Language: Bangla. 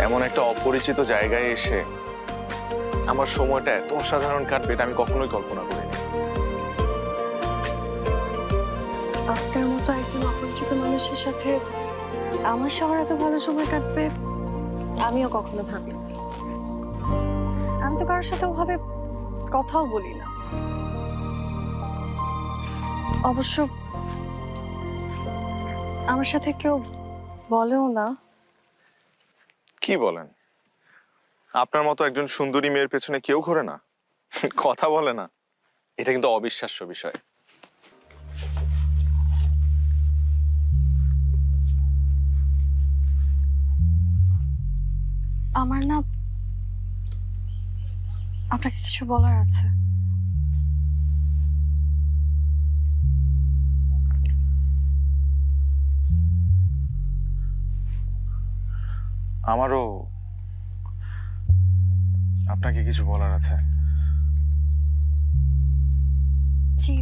এমন একটা অপরিচিত জায়গায় এসে আমার সময়টা এত অসাধারণ কাটবে এটা আমি কখনোই কল্পনা করিনি। আপনার মতো একজন অপরিচিত মানুষের সাথে আমার শহর এত ভালো সময় কাটবে আমিও কখনো ভাবিনি। আমি তো কারোর সাথে ওভাবে কথাও বলি না। অবশ্য আমার সাথে কেউ বলেও না। কি বলেন? আপনার মতো একজন সুন্দরী মেয়ের পেছনে কেউ ঘোরে না, কথা বলে না? এটা কিন্তু অবিশ্বাস্য বিষয়। আমার না আপনাকে কিছু বলার আছে। আমারও আপনাকে কিছু বলার আছে। জি